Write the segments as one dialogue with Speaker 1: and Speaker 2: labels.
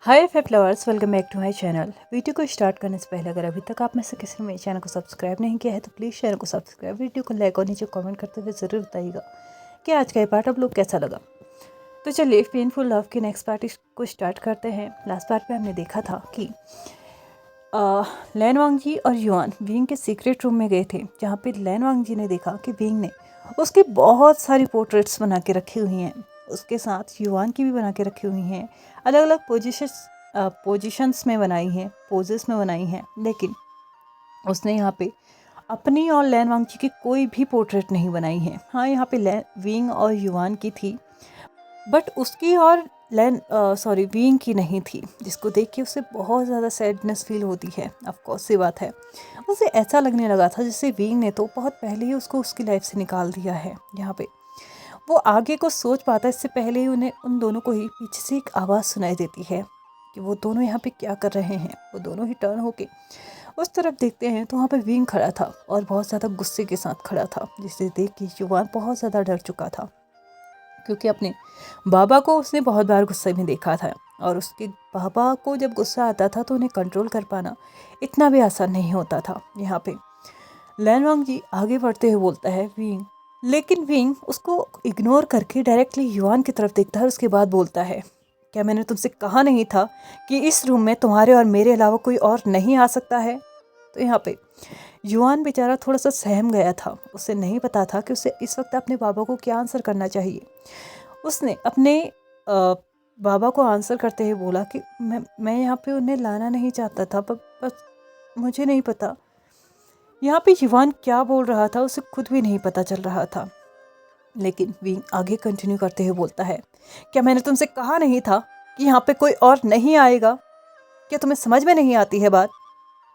Speaker 1: Hi flowers, welcome back to my channel. Video को start करने से पहले अगर अभी तक आप में से किसी ने मेरे चैनल को सब्सक्राइब नहीं किया है तो प्लीज़ चैनल को सब्सक्राइब, वीडियो को लाइक और नीचे कमेंट करते हुए ज़रूर बताइएगा कि आज का ये पार्ट आप लोग कैसा लगा। तो चलिए पेनफुल लव के नेक्स्ट पार्ट को स्टार्ट करते हैं। लास्ट पार्ट में हमने देखा था कि लैन वांग जी और युआन विंग के सीक्रेट रूम में गए थे, जहाँ पे लैन वांग जी ने देखा कि विंग ने उसकी बहुत सारी पोर्ट्रेट्स बना के रखी हुई हैं, उसके साथ युआन की भी बना के रखी हुई हैं, अलग अलग पोजीशंस में बनाई हैं, पोजेस में बनाई हैं। लेकिन उसने यहाँ पे अपनी और लैन वांग जी की कोई भी पोर्ट्रेट नहीं बनाई है। हाँ, यहाँ पे विंग और युआन की थी, बट उसकी और विंग की नहीं थी, जिसको देख के उसे बहुत ज़्यादा सैडनेस फील होती है। ऑफ कोर्स सी बात है, उसे ऐसा लगने लगा था जैसे विंग ने तो बहुत पहले ही उसको उसकी लाइफ से निकाल दिया है। यहाँ पे वो आगे को सोच पाता है इससे पहले ही उन्हें उन दोनों को ही पीछे से एक आवाज़ सुनाई देती है कि वो दोनों यहाँ पे क्या कर रहे हैं। वो दोनों ही टर्न होके उस तरफ देखते हैं तो वहाँ पे विंग खड़ा था और बहुत ज़्यादा गुस्से के साथ खड़ा था, जिसे देख के युवान बहुत ज़्यादा डर चुका था, क्योंकि अपने बाबा को उसने बहुत बार गुस्से में देखा था और उसके बाबा को जब गुस्सा आता था तो उन्हें कंट्रोल कर पाना इतना भी आसान नहीं होता था। यहाँ पे लैन वांग जी आगे बढ़ते हुए बोलता है विंग, लेकिन विंग उसको इग्नोर करके डायरेक्टली युआन की तरफ देखता है और उसके बाद बोलता है, क्या मैंने तुमसे कहा नहीं था कि इस रूम में तुम्हारे और मेरे अलावा कोई और नहीं आ सकता है। तो यहाँ पे युआन बेचारा थोड़ा सा सहम गया था। उसे नहीं पता था कि उसे इस वक्त अपने बाबा को क्या आंसर करना चाहिए। उसने अपने बाबा को आंसर करते हुए बोला कि मैं यहाँ पे उन्हें लाना नहीं चाहता था, बस मुझे नहीं पता। यहाँ पे युआन क्या बोल रहा था उसे खुद भी नहीं पता चल रहा था। लेकिन विंग आगे कंटिन्यू करते हुए बोलता है, क्या मैंने तुमसे कहा नहीं था कि यहाँ पे कोई और नहीं आएगा? क्या तुम्हें समझ में नहीं आती है बात?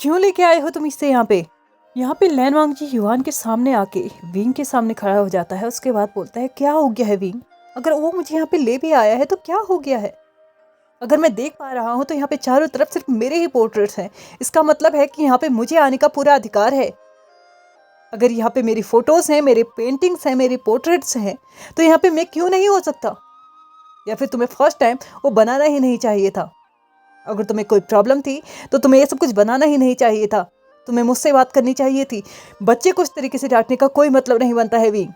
Speaker 1: क्यों लेके आए हो तुम इससे यहाँ पे? यहाँ पे लैन वांग जी युआन के सामने आके विंग के सामने खड़ा हो जाता है। उसके बाद बोलता है, क्या हो गया है विंग? अगर वो मुझे यहाँ पे ले भी आया है तो क्या हो गया है? अगर मैं देख पा रहा हूँ तो यहाँ पे चारों तरफ सिर्फ मेरे ही पोर्ट्रेट्स हैं। इसका मतलब है कि यहाँ पे मुझे आने का पूरा अधिकार है। अगर यहाँ पे मेरी फोटोज हैं, मेरे पेंटिंग्स हैं, मेरी पोर्ट्रेट्स हैं, तो यहाँ पे मैं क्यों नहीं हो सकता? या फिर तुम्हें फर्स्ट टाइम वो बनाना ही नहीं चाहिए था? अगर तुम्हें कोई प्रॉब्लम थी तो तुम्हें ये सब कुछ बनाना ही नहीं चाहिए था। तुम्हें मुझसे बात करनी चाहिए थी। बच्चे को इस तरीके से डांटने का कोई मतलब नहीं बनता है। विंग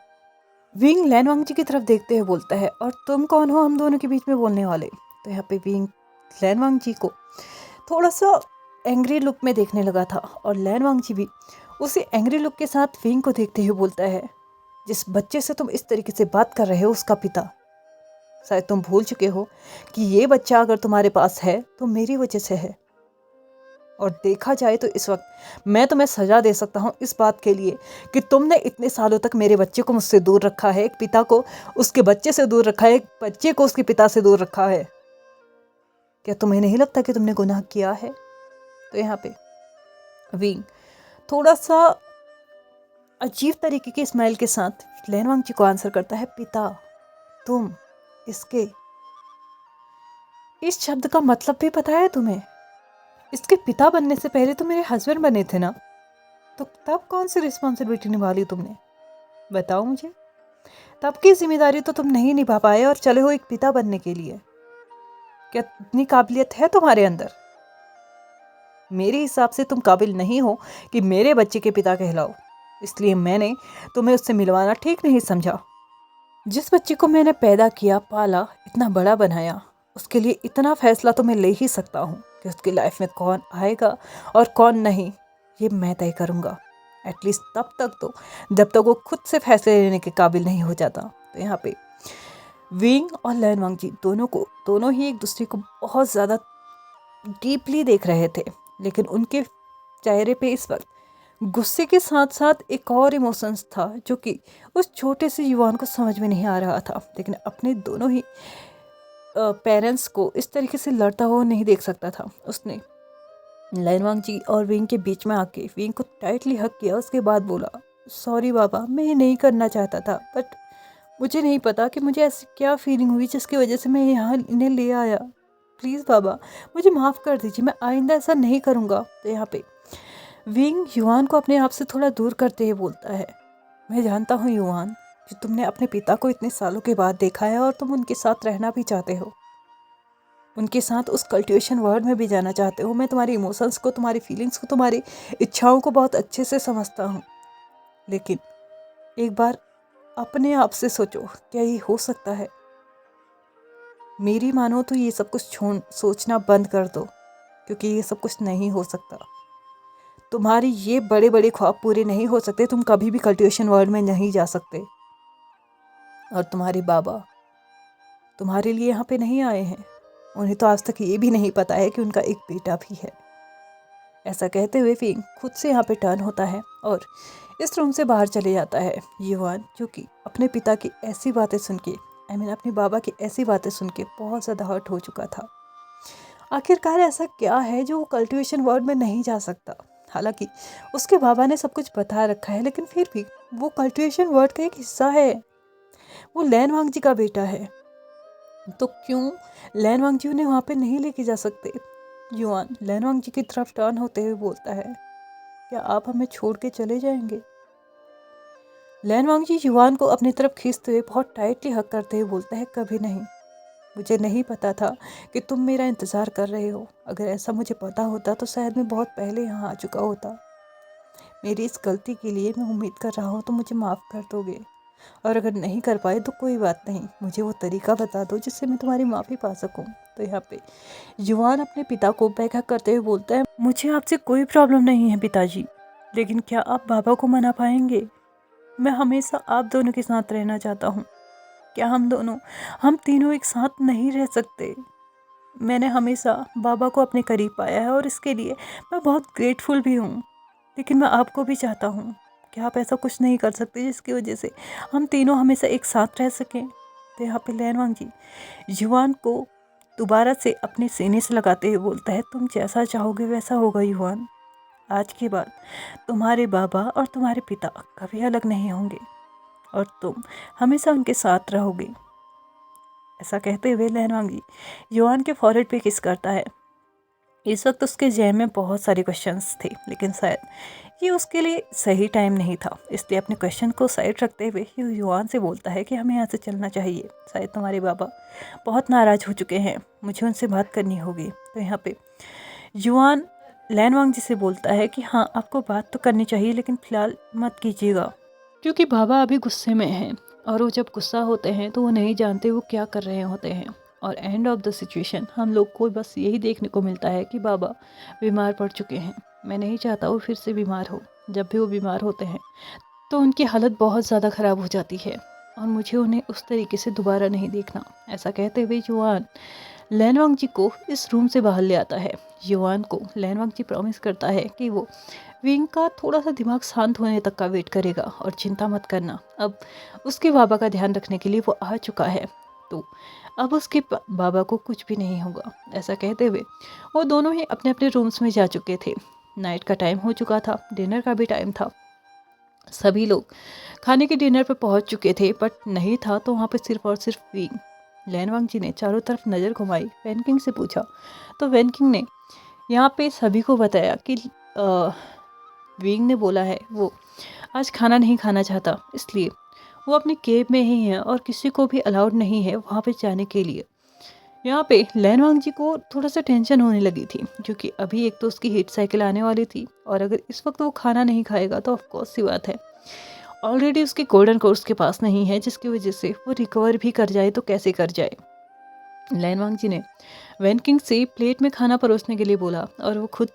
Speaker 1: विंग लैन वांग जी की तरफ देखते हुए बोलता है, और तुम कौन हो हम दोनों के बीच में बोलने वाले? तो यहाँ पे विंग लैन वांग जी को थोड़ा सा एंग्री लुक में देखने लगा था, और लैन वांग जी भी उसी एंग्री लुक के साथ विंग को देखते हुए बोलता है, जिस बच्चे से तुम इस तरीके से बात कर रहे हो उसका पिता। शायद तुम भूल चुके हो कि ये बच्चा अगर तुम्हारे पास है तो मेरी वजह से है। और देखा जाए तो इस वक्त मैं तुम्हें सजा दे सकता हूँ इस बात के लिए कि तुमने इतने सालों तक मेरे बच्चे को मुझसे दूर रखा है, एक पिता को उसके बच्चे से दूर रखा है, एक बच्चे को उसके पिता से दूर रखा है। क्या तुम्हें नहीं लगता कि तुमने गुनाह किया है? तो यहाँ पे विंग थोड़ा सा अजीब तरीके की स्माइल के साथ लैन वांग जी को आंसर करता है, पिता? तुम इसके इस शब्द का मतलब भी पता है तुम्हें? इसके पिता बनने से पहले तो मेरे हस्बैंड बने थे ना, तो तब कौन सी रिस्पॉन्सिबिलिटी निभा ली तुमने? बताओ मुझे। तब की जिम्मेदारी तो तुम नहीं निभा पाए और चले हो एक पिता बनने के लिए। क्या इतनी काबिलियत है तुम्हारे अंदर? मेरे हिसाब से तुम काबिल नहीं हो कि मेरे बच्चे के पिता कहलाओ, इसलिए मैंने तुम्हें उससे मिलवाना ठीक नहीं समझा। जिस बच्चे को मैंने पैदा किया, पाला, इतना बड़ा बनाया, उसके लिए इतना फैसला तो मैं ले ही सकता हूँ कि उसकी लाइफ में कौन आएगा और कौन नहीं, ये मैं तय करूँगा। एटलीस्ट तब तक तो जब तक वो खुद से फैसले लेने के काबिल नहीं हो जाता। तो यहाँ पे विंग और लैन वांग जी दोनों ही एक दूसरे को बहुत ज़्यादा डीपली देख रहे थे, लेकिन उनके चेहरे पे इस वक्त गुस्से के साथ साथ एक और इमोशंस था जो कि उस छोटे से युवान को समझ में नहीं आ रहा था। लेकिन अपने दोनों ही पेरेंट्स को इस तरीके से लड़ता हुआ नहीं देख सकता था। उसने लैन वांग जी और विंग के बीच में आके विंग को टाइटली हग किया। उसके बाद बोला, सॉरी बाबा, मैं ये नहीं करना चाहता था, बट मुझे नहीं पता कि मुझे ऐसी क्या फीलिंग हुई जिसकी वजह से मैं यहाँ इन्हें ले आया। प्लीज़ बाबा, मुझे माफ़ कर दीजिए, मैं आइंदा ऐसा नहीं करूँगा। तो यहाँ पे विंग युआन को अपने आप से थोड़ा दूर करते हुए बोलता है, मैं जानता हूँ युआन कि तुमने अपने पिता को इतने सालों के बाद देखा है और तुम उनके साथ रहना भी चाहते हो, उनके साथ उस कल्टिवेशन वर्ल्ड में भी जाना चाहते हो। मैं तुम्हारी इमोशंस को, तुम्हारी फीलिंग्स को, तुम्हारी इच्छाओं को बहुत अच्छे से समझता हूँ, लेकिन एक बार अपने आप से सोचो, क्या ये हो सकता है? मेरी मानो तो ये सब कुछ सोचना बंद कर दो, क्योंकि ये सब कुछ नहीं हो सकता। तुम्हारी ये बड़े बड़े ख्वाब पूरे नहीं हो सकते, तुम कभी भी कल्टिवेशन वर्ल्ड में नहीं जा सकते। और तुम्हारे बाबा तुम्हारे लिए यहाँ पे नहीं आए हैं, उन्हें तो आज तक ये भी नहीं पता है कि उनका एक बेटा भी है। ऐसा कहते हुए विंग खुद से यहाँ पे टर्न होता है और इस रूम से बाहर चले जाता है। युवान जो कि अपने पिता की ऐसी बातें सुन के, अपने बाबा की ऐसी बातें सुन के बहुत ज़्यादा हर्ट हो चुका था। आखिरकार ऐसा क्या है जो वो कल्टिवेशन वर्ल्ड में नहीं जा सकता? हालांकि उसके बाबा ने सब कुछ बता रखा है, लेकिन फिर भी वो कल्टिवेशन वर्ल्ड का एक हिस्सा है। वो लैन वांगजी का बेटा है, तो क्यों लैन वांगजी उन्हें वहाँ पे नहीं लेके जा सकते? युआन लैन वांगजी की तरफ टर्न होते हुए बोलता है, क्या आप हमें छोड़ के चले जाएंगे? लैन वांगजी युआन को अपनी तरफ खींचते हुए बहुत टाइटली हक करते हुए बोलता है, कभी नहीं। मुझे नहीं पता था कि तुम मेरा इंतज़ार कर रहे हो। अगर ऐसा मुझे पता होता तो शायद मैं बहुत पहले यहाँ आ चुका होता। मेरी इस गलती के लिए मैं उम्मीद कर रहा हूँ तो मुझे माफ़ कर दोगे, और अगर नहीं कर पाए तो कोई बात नहीं, मुझे वो तरीका बता दो जिससे मैं तुम्हारी माफ़ी पा सकूं। तो यहाँ पे युवान अपने पिता को बैक हक करते हुए बोलता है, मुझे आपसे कोई प्रॉब्लम नहीं है पिताजी, लेकिन क्या आप बाबा को मना पाएंगे? मैं हमेशा आप दोनों के साथ रहना चाहता हूँ। क्या हम तीनों एक साथ नहीं रह सकते? मैंने हमेशा बाबा को अपने करीब पाया है और इसके लिए मैं बहुत ग्रेटफुल भी हूँ, लेकिन मैं आपको भी चाहता हूँ कि आप ऐसा कुछ नहीं कर सकते जिसकी वजह से हम तीनों हमेशा एक साथ रह सकें। तो यहाँ पे लैन वांगजी युवान को दोबारा से अपने सीने से लगाते हुए बोलता है, तुम जैसा चाहोगे वैसा होगा युवान। आज के बाद तुम्हारे बाबा और तुम्हारे पिता कभी अलग नहीं होंगे और तुम हमेशा उनके साथ रहोगे। ऐसा कहते हुए लैन वांगजी युवान के फॉरहेड पे किस करता है। इस वक्त उसके जहन में बहुत सारे क्वेश्चंस थे, लेकिन शायद ये उसके लिए सही टाइम नहीं था, इसलिए अपने क्वेश्चन को साइड रखते हुए युवान से बोलता है कि हमें यहाँ से चलना चाहिए। शायद तुम्हारे बाबा बहुत नाराज़ हो चुके हैं, मुझे उनसे बात करनी होगी। तो यहाँ पे युवान लैन वांगजी से बोलता है कि हाँ, आपको बात तो करनी चाहिए, लेकिन फ़िलहाल मत कीजिएगा, क्योंकि बाबा अभी गुस्से में हैं और वो जब गुस्सा होते हैं तो वो नहीं जानते वो क्या कर रहे होते हैं। और एंड ऑफ द सिचुएशन हम लोग को बस यही देखने को मिलता है कि बाबा बीमार पड़ चुके हैं। मैं नहीं चाहता वो फिर से बीमार हो। जब भी वो बीमार होते हैं तो उनकी हालत बहुत ज़्यादा ख़राब हो जाती है और मुझे उन्हें उस तरीके से दोबारा नहीं देखना। ऐसा कहते हुए युवान लैन वांगजी को इस रूम से बाहर ले आता है। युवान को लैन वांगजी प्रॉमिस करता है कि वो विंग का थोड़ा सा दिमाग शांत होने तक का वेट करेगा और चिंता मत करना, अब उसके बाबा का ध्यान रखने के लिए वो आ चुका है, तो अब उसके बाबा को कुछ भी नहीं होगा। ऐसा कहते हुए वो दोनों ही अपने अपने रूम्स में जा चुके थे। नाइट का टाइम हो चुका था, डिनर का भी टाइम था। सभी लोग खाने के डिनर पर पहुंच चुके थे, बट नहीं था तो वहाँ पर सिर्फ और सिर्फ विंग। लैन वांगजी ने चारों तरफ नज़र घुमाई, वैन किंग से पूछा, तो वैन किंग ने यहाँ पे सभी को बताया कि विंग ने बोला है वो आज खाना नहीं खाना चाहता, इसलिए वो अपने केब में ही है और किसी को भी अलाउड नहीं है वहाँ पे जाने के लिए। यहाँ पे लैन वांगजी को थोड़ा सा टेंशन होने लगी थी, क्योंकि अभी एक तो उसकी हिट साइकिल आने वाली थी और अगर इस वक्त वो खाना नहीं खाएगा तो ऑफकोर्स सी बात है, ऑलरेडी उसके गोल्डन कोर्स के पास नहीं है, जिसकी वजह से वो रिकवर भी कर जाए तो कैसे कर जाए। लैन वांगजी ने वैन किंग से प्लेट में खाना परोसने के लिए बोला और वो खुद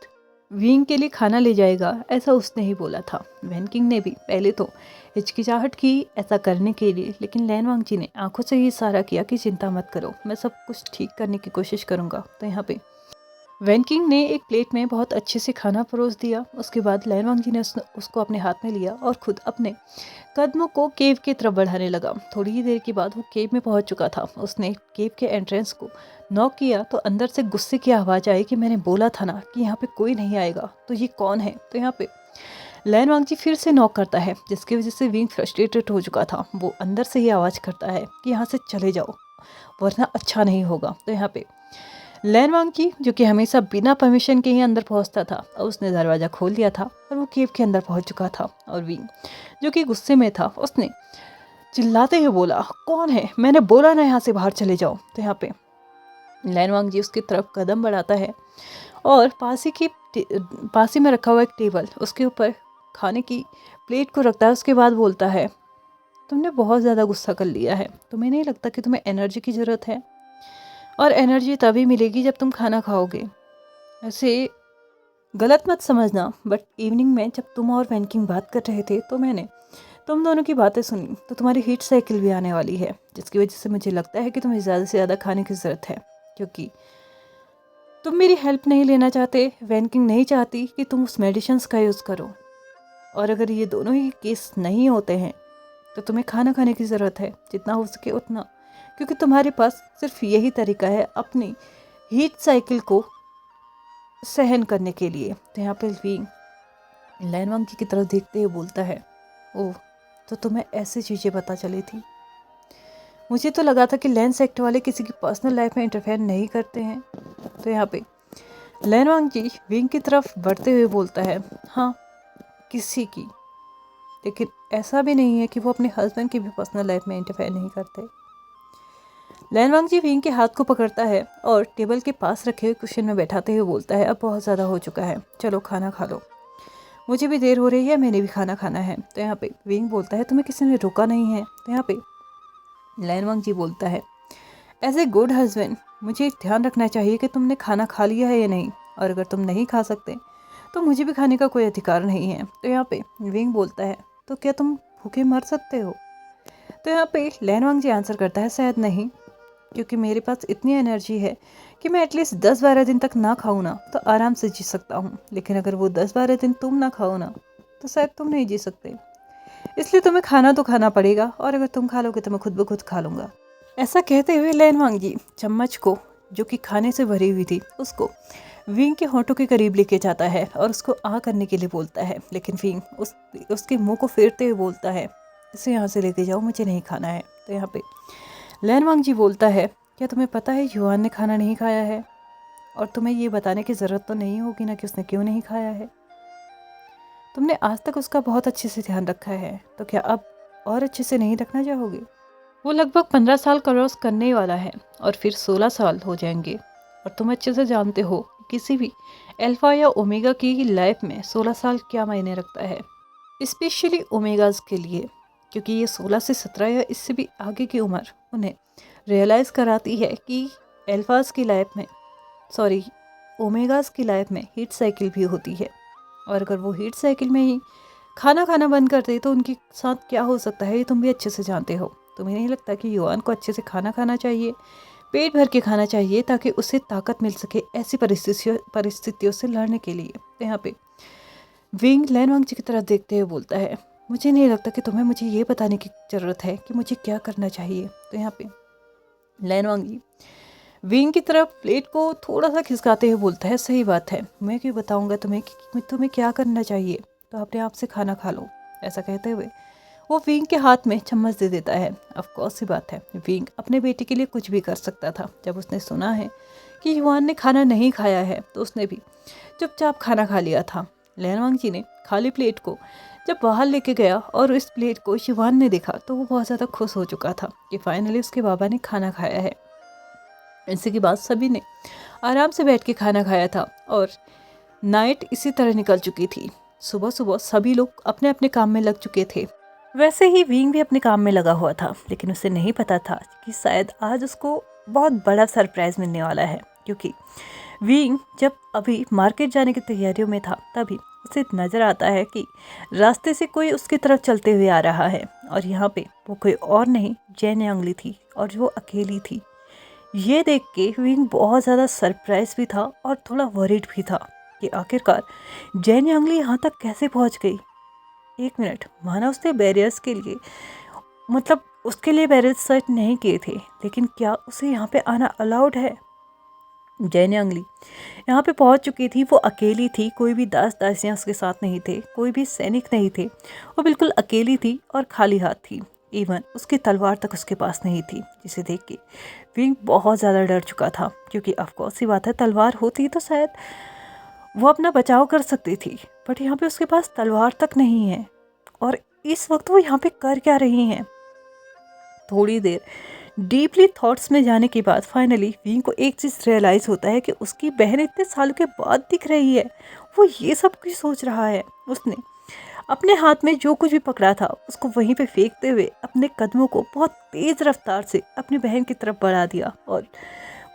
Speaker 1: विंग के लिए खाना ले जाएगा, ऐसा उसने ही बोला था। वैन किंग ने भी पहले तो हिचकिचाहट की ऐसा करने के लिए, लेकिन लैन वांगजी ने आंखों से ही इशारा किया कि चिंता मत करो, मैं सब कुछ ठीक करने की कोशिश करूँगा। तो यहाँ पे वैन किंग ने एक प्लेट में बहुत अच्छे से खाना परोस दिया। उसके बाद लैन वांगजी ने उसको अपने हाथ में लिया और खुद अपने कदमों को केव की तरफ बढ़ाने लगा। थोड़ी ही देर के बाद वो केव में पहुंच चुका था। उसने केव के एंट्रेंस को नॉक किया तो अंदर से गुस्से की आवाज़ आई कि मैंने बोला था ना कि यहाँ पे कोई नहीं आएगा, तो ये कौन है? तो यहाँ पे लैन वांगजी फिर से नॉक करता है, जिसकी वजह से विंग फ्रस्ट्रेटेड हो चुका था। वो अंदर से ही आवाज़ करता है कि यहाँ से चले जाओ वरना अच्छा नहीं होगा। तो यहाँ पे लैन वांगजी जो कि हमेशा बिना परमिशन के ही अंदर पहुंचता था, अब उसने दरवाज़ा खोल दिया था और वो केव के अंदर पहुंच चुका था। और विंग जो कि गुस्से में था, उसने चिल्लाते हुए बोला, कौन है? मैंने बोला ना यहाँ से बाहर चले जाओ। तो यहाँ पे लैन वांग जी उसकी तरफ कदम बढ़ाता है और पास ही में रखा हुआ एक टेबल, उसके ऊपर खाने की प्लेट को रखता है। उसके बाद बोलता है, तुमने बहुत ज़्यादा गुस्सा कर लिया है, तुम्हें नहीं लगता कि तुम्हें एनर्जी की ज़रूरत है? और एनर्जी तभी मिलेगी जब तुम खाना खाओगे। ऐसे गलत मत समझना, बट इवनिंग में जब तुम और वैनकिंग बात कर रहे थे तो मैंने तुम दोनों की बातें सुनी, तो तुम्हारी हीट साइकिल भी आने वाली है, जिसकी वजह से मुझे लगता है कि तुम्हें ज़्यादा से ज़्यादा खाने की ज़रूरत है, क्योंकि तुम मेरी हेल्प नहीं लेना चाहते। वैनकिंग नहीं चाहती कि तुम उस मेडिसिन्स का यूज़ करो, और अगर ये दोनों ही केस नहीं होते हैं तो तुम्हें खाना खाने की ज़रूरत है, जितना हो सके उतना, क्योंकि तुम्हारे पास सिर्फ यही तरीका है अपनी हीट साइकिल को सहन करने के लिए। तो यहाँ पे विंग लैन वांग जी की तरफ देखते हुए बोलता है, ओह, तो तुम्हें ऐसी चीज़ें पता चली थी। मुझे तो लगा था कि लैन सेक्ट वाले किसी की पर्सनल लाइफ में इंटरफेयर नहीं करते हैं। तो यहाँ पे लैन वांग जी विंग की तरफ बढ़ते हुए बोलता है, हाँ, किसी की, लेकिन ऐसा भी नहीं है कि वो अपने हस्बैंड की भी पर्सनल लाइफ में इंटरफेयर नहीं करते। लैन वांग जी विंग के हाथ को पकड़ता है और टेबल के पास रखे हुए कुशन में बैठाते हुए बोलता है, अब बहुत ज़्यादा हो चुका है, चलो खाना खा लो, मुझे भी देर हो रही है, मैंने भी खाना खाना है। तो यहाँ पे विंग बोलता है, तुम्हें किसी ने रोका नहीं है। तो यहाँ पे लैन वांग जी बोलता है, एज ए गुड हस्बैंड मुझे ध्यान रखना चाहिए कि तुमने खाना खा लिया है या नहीं, और अगर तुम नहीं खा सकते तो मुझे भी खाने का कोई अधिकार नहीं है। तो यहाँ पे विंग बोलता है, तो क्या तुम भूखे मर सकते हो? तो यहाँ पे लैन वांग जी आंसर करता है, शायद नहीं, क्योंकि मेरे पास इतनी एनर्जी है कि मैं एटलीस्ट 10-12 दिन तक ना खाऊँ ना तो आराम से जी सकता हूँ, लेकिन अगर वो 10-12 दिन तुम ना खाओ ना तो शायद तुम नहीं जी सकते, इसलिए तुम्हें खाना तो खाना पड़ेगा, और अगर तुम खा लोगे तो मैं खुद ब खुद खा लूँगा। ऐसा कहते हुए लैन वांग जी चम्मच को, जो कि खाने से भरी हुई थी, उसको विंग के होंठों के करीब लेके जाता है और उसको आ करने के लिए बोलता है, लेकिन विंग उसके मुंह को फेरते हुए बोलता है, इसे यहाँ से लेके जाओ, मुझे नहीं खाना है। तो यहाँ पे लैन वांग जी बोलता है, क्या तुम्हें पता है युआन ने खाना नहीं खाया है, और तुम्हें ये बताने की ज़रूरत तो नहीं होगी ना कि उसने क्यों नहीं खाया है। तुमने आज तक उसका बहुत अच्छे से ध्यान रखा है, तो क्या अब और अच्छे से नहीं रखना चाहोगे? वो लगभग 15 साल क्रॉस करने वाला है और फिर 16 साल हो जाएंगे, और तुम अच्छे से जानते हो किसी भी अल्फा या ओमेगा की लाइफ में 16 साल क्या मायने रखता है, स्पेशली ओमेगाज के लिए, क्योंकि ये 16 से 17 या इससे भी आगे की उम्र उन्हें रियलाइज़ कराती है कि अल्फाज की लाइफ में, सॉरी, ओमेगाज की लाइफ में हीट साइकिल भी होती है, और अगर वो हीट साइकिल में ही खाना खाना बंद कर दे तो उनके साथ क्या हो सकता है, ये तुम भी अच्छे से जानते हो। तुम्हें नहीं लगता कि युआन को अच्छे से खाना खाना चाहिए, पेट भर के खाना चाहिए, ताकि उसे ताकत मिल सके ऐसी परिस्थितियों से लड़ने के लिए? तो यहाँ पे विंग लैन वांग जी की तरफ देखते हुए बोलता है, मुझे नहीं लगता कि तुम्हें मुझे ये बताने की ज़रूरत है कि मुझे क्या करना चाहिए। तो यहाँ पे लैन वांग जी विंग की तरफ प्लेट को थोड़ा सा खिसकाते हुए बोलता है, सही बात है, मैं क्यों बताऊंगा तुम्हें कि तुम्हें क्या करना चाहिए, तो अपने आप से खाना खा लो। ऐसा कहते हुए वो विंग के हाथ में चम्मच दे देता है। ऑफ कोर्स सी बात है, विंग अपने बेटे के लिए कुछ भी कर सकता था। जब उसने सुना है कि युआन ने खाना नहीं खाया है तो उसने भी चुपचाप खाना खा लिया था। लैन वांग जी ने खाली प्लेट को जब बाहर लेके गया और इस प्लेट को युआन ने देखा तो वो बहुत ज़्यादा खुश हो चुका था कि फाइनली उसके बाबा ने खाना खाया है। इसी के बाद सभी ने आराम से बैठ के खाना खाया था और नाइट इसी तरह निकल चुकी थी। सुबह सुबह सभी लोग अपने अपने काम में लग चुके थे। वैसे ही विंग भी अपने काम में लगा हुआ था, लेकिन उसे नहीं पता था कि शायद आज उसको बहुत बड़ा सरप्राइज मिलने वाला है, क्योंकि विंग जब अभी मार्केट जाने की तैयारियों में था तभी उसे नज़र आता है कि रास्ते से कोई उसकी तरफ चलते हुए आ रहा है, और यहाँ पे वो कोई और नहीं, जैन यांगली थी, और वो अकेली थी। ये देख के विंग बहुत ज़्यादा सरप्राइज भी था और थोड़ा वरीड भी था कि आखिरकार जैन यांगली यहाँ तक कैसे पहुँच गई। एक मिनट, माना उसने बैरियर्स के लिए, मतलब उसके लिए बैरियर्स सेट नहीं किए थे, लेकिन क्या उसे यहाँ पे आना अलाउड है? जैन यांगली यहाँ पे पहुँच चुकी थी, वो अकेली थी, कोई भी दास दासियाँ उसके साथ नहीं थे, कोई भी सैनिक नहीं थे, वो बिल्कुल अकेली थी और खाली हाथ थी। इवन उसकी तलवार तक उसके पास नहीं थी, जिसे देख के विंग बहुत ज़्यादा डर चुका था, क्योंकि ऑफकोर्स सी बात है, तलवार होती तो शायद वो अपना बचाव कर सकती थी, बट यहाँ पे उसके पास तलवार तक नहीं है। और इस वक्त वो यहाँ पे कर क्या रही हैं? थोड़ी देर डीपली थॉट्स में जाने के बाद फाइनली विंग को एक चीज़ रियलाइज़ होता है कि उसकी बहन इतने सालों के बाद दिख रही है। वो ये सब कुछ सोच रहा है। उसने अपने हाथ में जो कुछ भी पकड़ा था उसको वहीं पे फेंकते हुए अपने कदमों को बहुत तेज़ रफ्तार से अपनी बहन की तरफ बढ़ा दिया और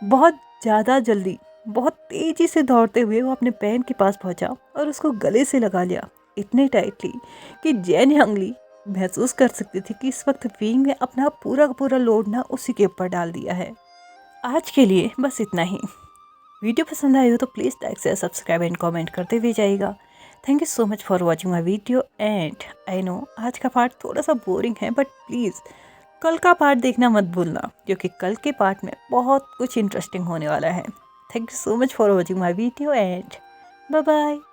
Speaker 1: बहुत ज़्यादा जल्दी, बहुत तेज़ी से दौड़ते हुए वो अपने बहन के पास पहुंचा और उसको गले से लगा लिया इतने टाइटली कि जैन हंगली महसूस कर सकती थी कि इस वक्त विंग ने अपना पूरा का पूरा लोड ना उसी के ऊपर डाल दिया है। आज के लिए बस इतना ही। वीडियो पसंद आई हो तो please like share subscribe and comment करते हुए जाइएगा। Thank you so much for watching my video and I know आज का पार्ट थोड़ा सा बोरिंग है, बट प्लीज़ कल का पार्ट देखना मत भूलना, क्योंकि कल के पार्ट में बहुत कुछ इंटरेस्टिंग होने वाला है। Thank you so much for watching my video and bye bye.